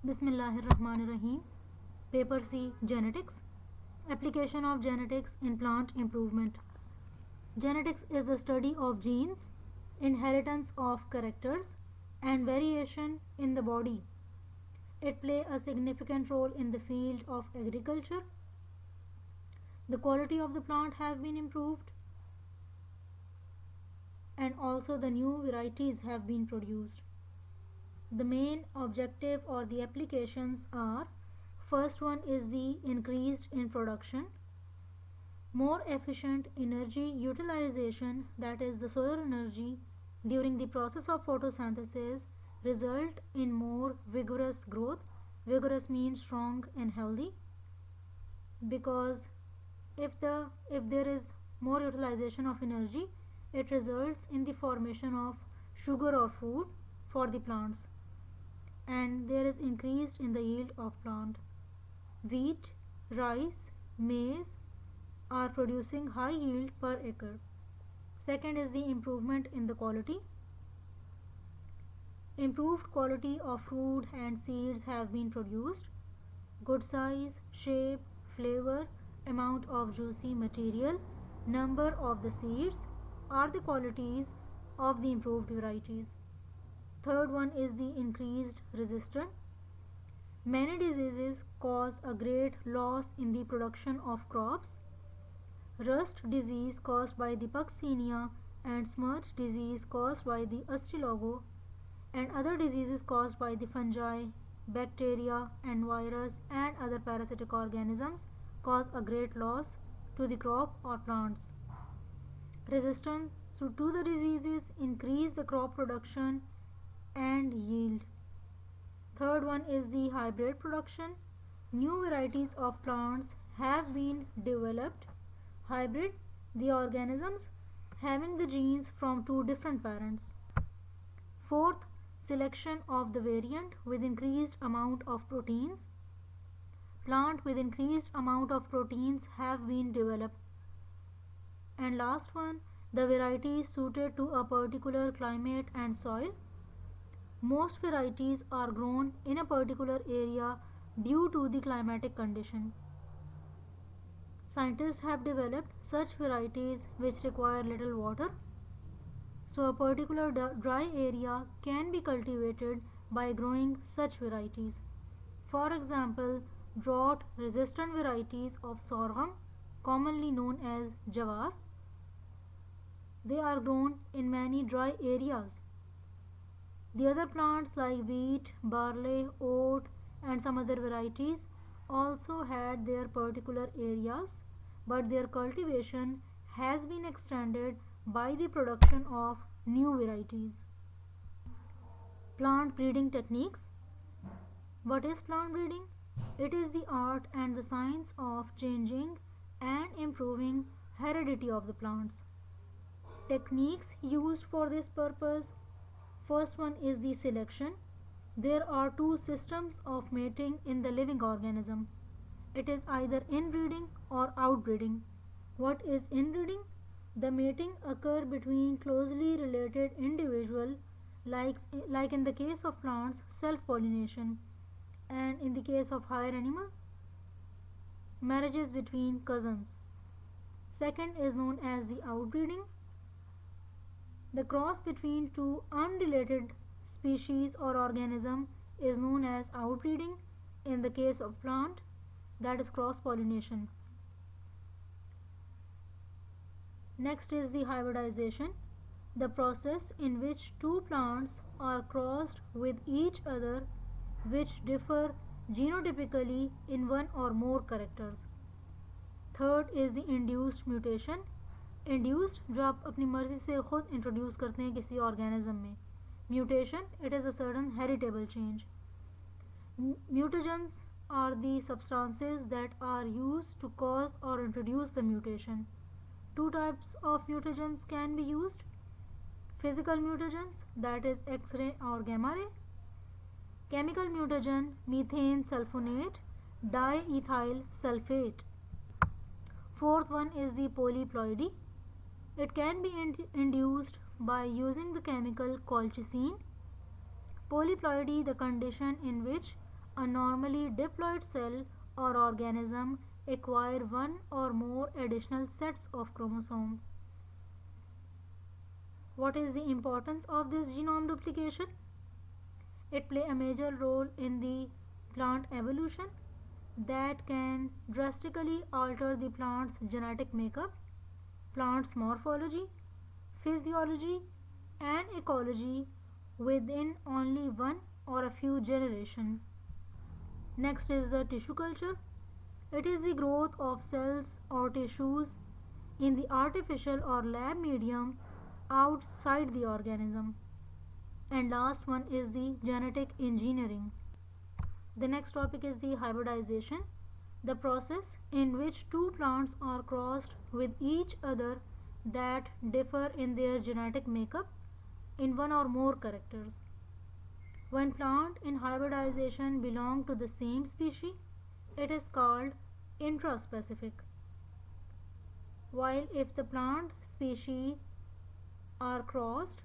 Bismillahirrahmanirrahim. Paper C, Genetics. Application of genetics in plant improvement. Genetics is the study of genes, inheritance of characters, and variation in the body. It plays a significant role in the field of agriculture. The quality of the plant have been improved, and also the new varieties have been produced. The main objective or the applications are: first one is the increased in production, more efficient energy utilization, that is the solar energy during the process of photosynthesis result in more vigorous growth. Vigorous means strong and healthy, because if there is more utilization of energy, it results in the formation of sugar or food for the plants, and there is increased in the yield of plant. Wheat, rice, maize are producing high yield per acre. Second is the improvement in the quality. Improved quality of fruit and seeds have been produced. Good size, shape, flavor, amount of juicy material, number of the seeds are the qualities of the improved varieties. Third one is the increased resistance. Many diseases cause a great loss in the production of crops. Rust disease caused by the Puccinia and smut disease caused by the Astilogo, and other diseases caused by the fungi, bacteria and virus and other parasitic organisms cause a great loss to the crop or plants. Resistance to the diseases increase the crop production and yield. Third one is the hybrid production. New varieties of plants have been developed. Hybrid, the organisms having the genes from two different parents. Fourth, selection of the variant with increased amount of proteins. Plant with increased amount of proteins have been developed. And last one, the varieties suited to a particular climate and soil. Most varieties are grown in a particular area due to the climatic condition. Scientists have developed such varieties which require little water, so a particular dry area can be cultivated by growing such varieties. For example, drought resistant varieties of sorghum, commonly known as jawar, they are grown in many dry areas. The other plants like wheat, barley, oat and some other varieties also had their particular areas, but their cultivation has been extended by the production of new varieties. Plant breeding techniques. What is plant breeding? It is the art and the science of changing and improving heredity of the plants. Techniques used for this purpose. First one is the selection. There are two systems of mating in the living organism. It is either inbreeding or outbreeding. What is inbreeding? The mating occur between closely related individuals, like in the case of plants, self-pollination, and in the case of higher animal, marriages between cousins. Second is known as the outbreeding. The cross between two unrelated species or organism is known as outbreeding. In the case of plant, that is cross-pollination. Next is the hybridization, the process in which two plants are crossed with each other which differ genotypically in one or more characters. Third is the induced mutation. Induced, जो आप अपनी मर्जी से खुद introduce करते हैं किसी organism में. Mutation, it is a certain heritable change. Mutagens are the substances that are used to cause or introduce the mutation. Two types of mutagens can be used. Physical mutagens, that is X-ray or gamma ray. Chemical mutagen, methane sulfonate, diethyl sulfate. Fourth one is the polyploidy. It can be induced by using the chemical colchicine. Polyploidy, the condition in which A normally diploid cell or organism acquire one or more additional sets of chromosomes. What is the importance of this genome duplication? It plays a major role in the plant evolution that can drastically alter the plant's genetic makeup, plant's morphology, physiology, and ecology within only one or a few generations. Next is the tissue culture. It is the growth of cells or tissues in the artificial or lab medium outside the organism. And last one is the genetic engineering. The next topic is the hybridization, the process in which two plants are crossed with each other that differ in their genetic makeup in one or more characters. When plant in hybridization belong to the same species, it is called intraspecific. While if the plant species are crossed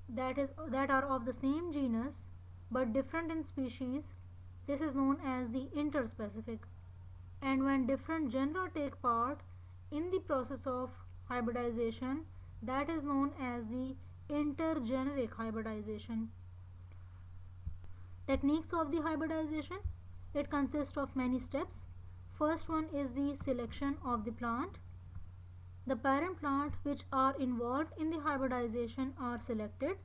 that are of the same genus but different in species, this is known as the interspecific. And when different genera take part in the process of hybridization, that is known as the intergeneric hybridization. Techniques of the hybridization. It consists of many steps. First one is the selection of the plant. The parent plant which are involved in the hybridization are selected.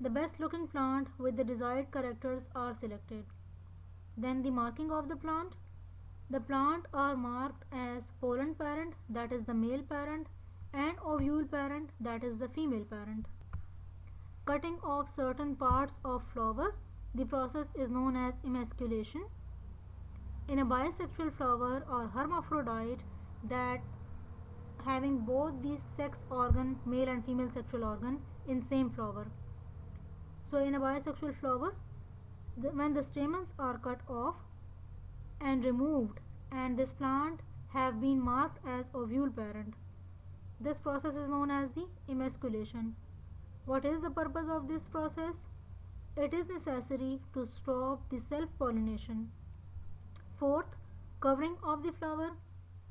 The best looking plant with the desired characters are selected. Then the marking of the plant. The plant are marked as pollen parent, that is the male parent, and ovule parent, that is the female parent. Cutting off certain parts of flower. The process is known as emasculation. In a bisexual flower or hermaphrodite that having both the sex organ, male and female sexual organ, in same flower. So in a bisexual flower, when the stamens are cut off and removed and this plant have been marked as ovule parent, this process is known as the emasculation. What is the purpose of this process? It is necessary to stop the self-pollination. Fourth, covering of the flower.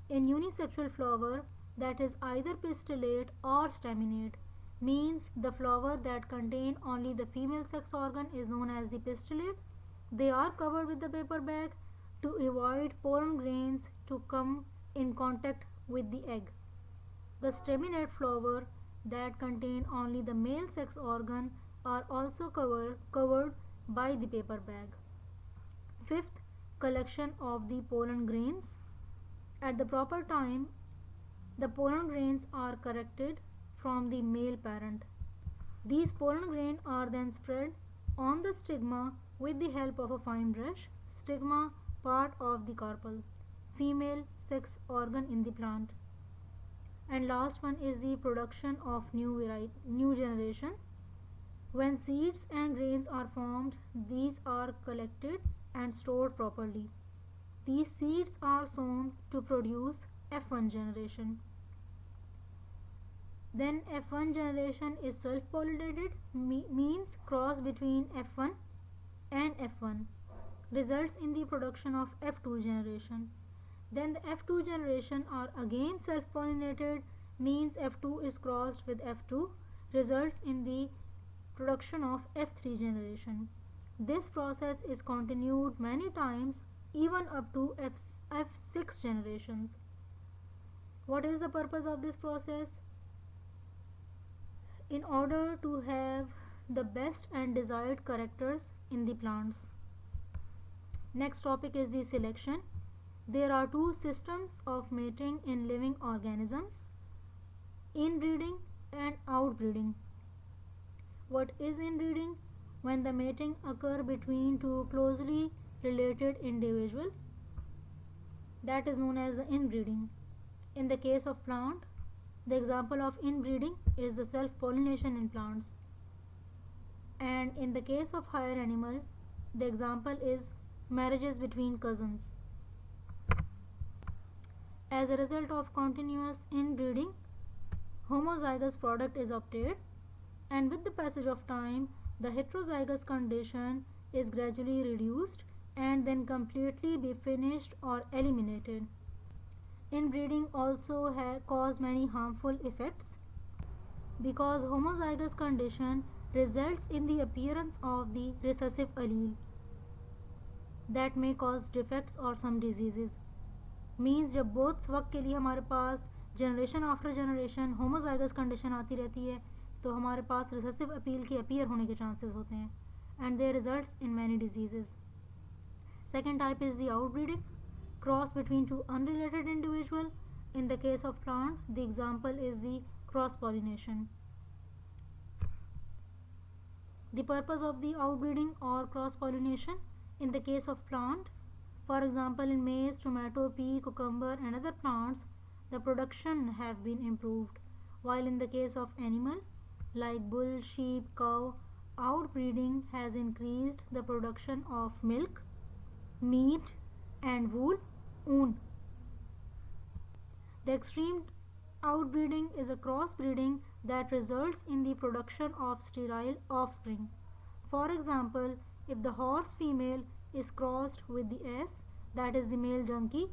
In unisexual flower that is either pistillate or staminate, means the flower that contain only the female sex organ is known as the pistillate. They are covered with the paper bag to avoid pollen grains to come in contact with the egg. The staminate flower that contain only the male sex organ are also covered by the paper bag. Fifth, collection of the pollen grains. At the proper time, the pollen grains are collected from the male parent. These pollen grains are then spread on the stigma with the help of a fine brush. Stigma, part of the carpel, female sex organ in the plant. And last one is the production of new generation. When seeds and grains are formed, these are collected and stored properly. These seeds are sown to produce F1 generation. Then F1 generation is self-pollinated, means cross between F1 and F1 results in the production of F2 generation. Then the F2 generation are again self-pollinated, means F2 is crossed with F2 results in the production of F3 generation. This process is continued many times, even up to F6 generations. What is the purpose of this process? In order to have the best and desired characters in the plants. Next topic is the selection. There are two systems of mating in living organisms: inbreeding and outbreeding. What is inbreeding? When the mating occur between two closely related individuals, that is known as the inbreeding. In the case of plant, the example of inbreeding is the self-pollination in plants. And in the case of higher animal, the example is marriages between cousins. As a result of continuous inbreeding, homozygous product is obtained, and with the passage of time, the heterozygous condition is gradually reduced and then completely be finished or eliminated. Inbreeding also cause many harmful effects because homozygous condition results in the appearance of the recessive allele that may cause defects or some diseases. Means जब both वक्त के लिए हमारे पास generation after generation homozygous condition आती रहती है तो हमारे पास रिसेसिव अपील के अपीयर होने के चांसेस होते हैं and they results in many diseases. Second type is the outbreeding cross between two unrelated individual. In the case of plant, the example is the cross pollination. The purpose of the outbreeding or cross pollination in the case of plant, for example in maize, tomato, pea, cucumber and other plants, the production have been improved, while in the case of animal like bull, sheep, cow, outbreeding has increased the production of milk, meat and wool, wool. The extreme outbreeding is a crossbreeding that results in the production of sterile offspring. For example, if the horse female is crossed with the ass, that is the male donkey,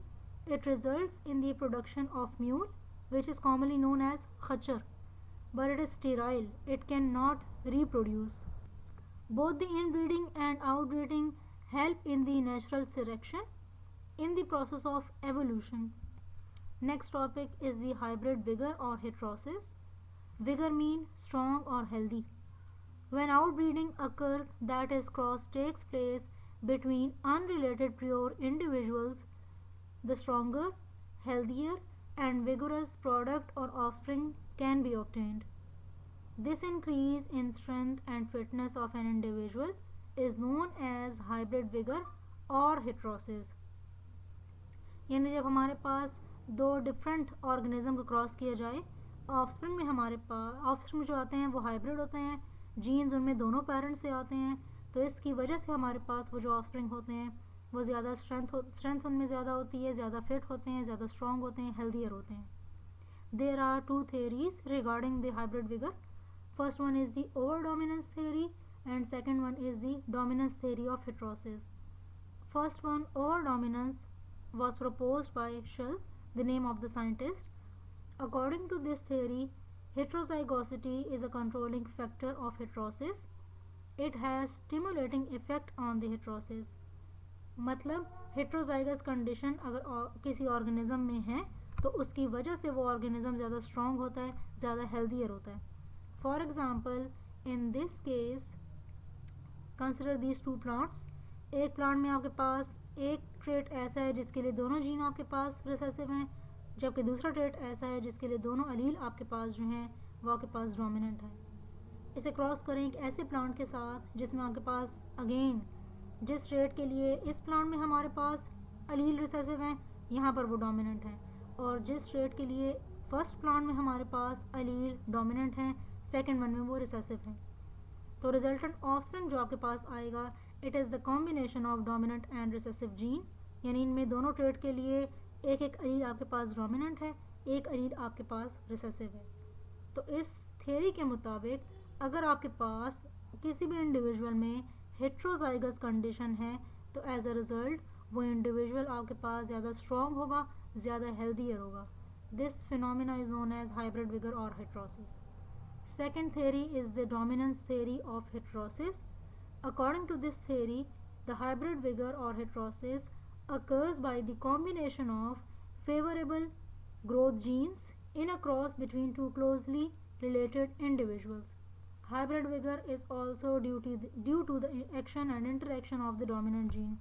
it results in the production of mule, which is commonly known as khachar, but it is sterile, it cannot reproduce. Both the inbreeding and outbreeding help in the natural selection in the process of evolution. Next topic is the hybrid vigor or heterosis. Vigor means strong or healthy. When outbreeding occurs, that is cross takes place between unrelated pure individuals, the stronger, healthier and vigorous product or offspring can be obtained. This increase in strength and fitness of an individual is known as hybrid vigor or heterosis. यानी जब हमारे पास दो different organism को cross किया जाए, offspring में हमारे पास offspring जो आते हैं वो हाइब्रिड होते हैं, जीन्स उनमें दोनों पेरेंट्स से आते हैं, तो इसकी वजह से हमारे पास वो जो ऑफस्प्रिंग होते हैं वो ज़्यादा स्ट्रेंथ उनमें ज़्यादा होती है, ज़्यादा फिट होते हैं, ज़्यादा स्ट्रॉन्ग होते हैं, हेल्दियर होते हैं. There are two theories regarding the hybrid vigor. First one is the over dominance theory and second one is the dominance theory of heterosis. First one, over dominance, was proposed by Schell, the name of the scientist. According to this theory, heterozygosity is a controlling factor of heterosis. It has stimulating effect on the heterosis. मतलब heterozygous condition अगर किसी organism में है तो उसकी वजह से वो ऑर्गेनिज्म ज़्यादा स्ट्रॉन्ग होता है, ज़्यादा हेल्दियर होता है. For example in this case consider these two plants. एक प्लांट में आपके पास एक ट्रेट ऐसा है जिसके लिए दोनों जीन आपके पास रिसेसिव हैं, जबकि दूसरा ट्रेट ऐसा है जिसके लिए दोनों अलील आपके पास जो हैं वो आपके पास डोमिनेंट है. इसे क्रॉस करें एक ऐसे प्लांट के साथ जिसमें आपके पास अगेन जिस ट्रेट के लिए इस प्लांट में हमारे पास अलील रिसेसिव हैं यहाँ पर वो डोमिनेंट है, और जिस ट्रेट के लिए फर्स्ट प्लांट में हमारे पास अलील डोमिनेंट हैं, सेकेंड वन में वो रिसेसिव हैं. तो रिजल्टेंट ऑफस्प्रिंग जो आपके पास आएगा, it is the combination of dominant and recessive gene. यानी इनमें दोनों ट्रेट के लिए एक एक अलील आपके पास डोमिनेंट है, एक अलील आपके पास रिसेसिव है. तो इस थ्योरी के मुताबिक अगर आपके पास किसी भी इंडिविजुअल में हेट्रोजाइगस कंडीशन है तो एज अ रिज़ल्ट वो इंडिविजुअल आपके पास ज़्यादा स्ट्रॉन्ग होगा, ज़्यादा हेल्दियर होगा. This phenomena is known as hybrid vigour और heterosis. Second theory is the dominance theory of heterosis. According to this theory, the hybrid vigor or heterosis occurs by the combination of favorable growth genes in a cross between two closely related individuals. Hybrid vigor is also due to the action and interaction of the dominant gene.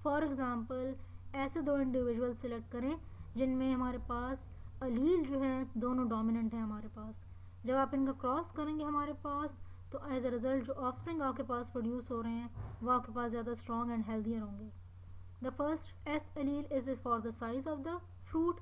For example, ऐसे दो individual select करें जिनमें हमारे पास अलील जो है दोनों dominant हैं हमारे पास. जब आप इनका क्रॉस करेंगे हमारे पास तो एज अ रिज़ल्ट जो ऑफस्प्रिंग आपके पास प्रोड्यूस हो रहे हैं वो आपके पास ज़्यादा स्ट्रॉन्ग एंड हेल्दियर होंगे. The first S allele is for the size of the fruit.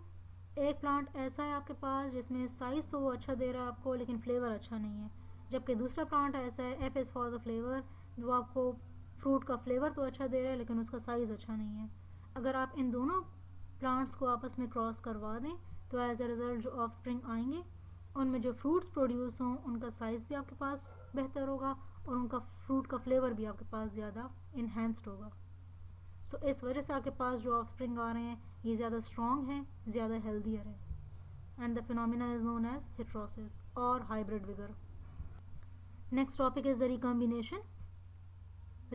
एक प्लांट ऐसा है आपके पास जिसमें साइज़ तो वो अच्छा दे रहा है आपको लेकिन फ्लेवर अच्छा नहीं है, जबकि दूसरा प्लांट ऐसा है F is for the flavour, जो आपको फ्रूट का फ्लेवर तो अच्छा दे रहा है लेकिन उसका साइज़ अच्छा नहीं है. अगर आप इन दोनों प्लांट्स को आपस में क्रॉस करवा दें तो एज अ रिज़ल्ट जो ऑफस्प्रिंग आएंगे उनमें जो फ्रूट्स प्रोड्यूस हों उनका साइज़ भी आपके पास बेहतर होगा और उनका फ्रूट का फ्लेवर भी आपके पास ज़्यादा इन्हेंस्ड होगा. सो इस वजह से आपके पास जो ऑफस्प्रिंग आ रहे हैं ये ज़्यादा स्ट्रॉन्ग हैं, ज़्यादा हेल्दियर है. And the phenomena is known as heterosis और hybrid vigour. Next topic is the recombination.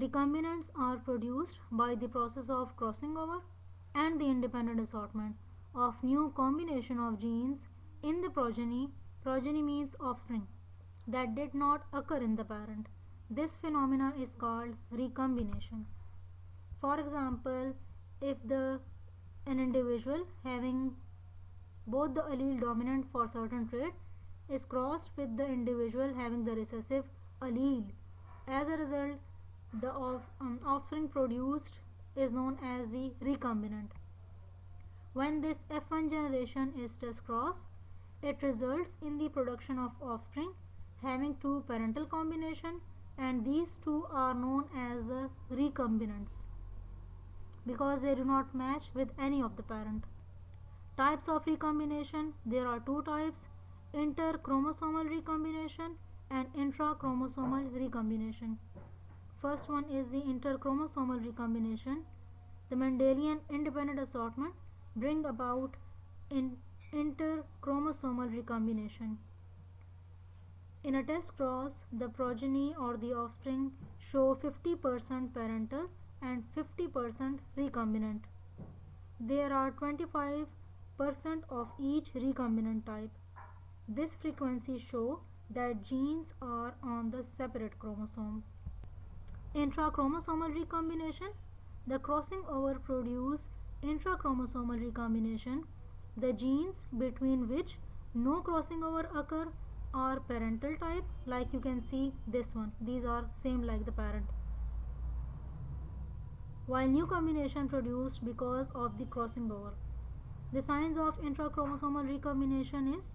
Recombinants are produced by the process of crossing over and the independent assortment of new combination of genes in the progeny. Progeny means offspring that did not occur in the parent. This phenomena is called recombination. For example, if an individual having both the allele dominant for certain trait is crossed with the individual having the recessive allele, as a result, the offspring produced is known as the recombinant. When this F1 generation is test cross, it results in the production of offspring having two parental combination, and these two are known as the recombinants because they do not match with any of the parent. Types of recombination: there are two types: interchromosomal recombination and intrachromosomal recombination. First one is the interchromosomal recombination. The Mendelian independent assortment bring about interchromosomal recombination. In a test cross, the progeny or the offspring show 50% parental and 50% recombinant. There are 25% of each recombinant type. This frequency show that genes are on the separate chromosome. Intrachromosomal recombination. The crossing over produce intrachromosomal recombination. The genes between which no crossing over occur are parental type, like you can see this one. These are same like the parent. While new combination produced because of the crossing over. The signs of intrachromosomal recombination is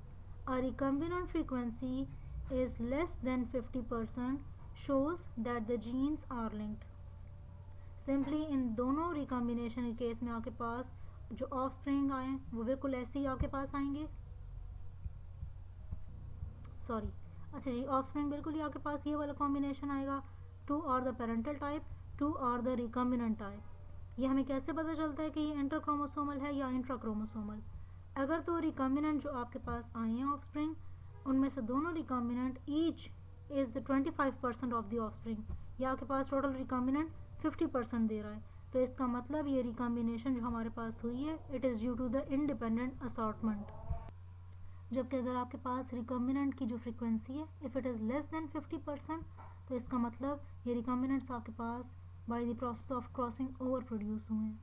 a recombinant frequency is less than 50% shows that the genes are linked. Simply इन दोनों recombination के case में आपके पास जो offspring आए वो बिल्कुल ऐसे ही आपके पास आएंगे. सॉरी, अच्छा जी, ऑफस्प्रिंग बिल्कुल ही आपके पास ये वाला कॉम्बिनेशन आएगा. Two are the parental type, two are the recombinant type. ये हमें कैसे पता चलता है कि ये इंटरक्रोमोसोमल है या इंट्राक्रोमोसोमल? अगर तो रिकॉम्बिनेंट जो आपके पास आए हैं ऑफस्प्रिंग, उनमें से दोनों recombinant each is the 25% of the offspring, या आपके पास टोटल रिकॉम्बिनेंट 50% दे रहा है, तो इसका मतलब ये रिकॉम्बिनेशन जो हमारे पास हुई है it is due to the independent assortment. जबकि अगर आपके पास रिकॉम्बिनेंट की जो फ्रीक्वेंसी है if it is less than 50%, तो इसका मतलब ये रिकॉम्बिनेंट्स आपके पास by the process of crossing over produce हुए हैं.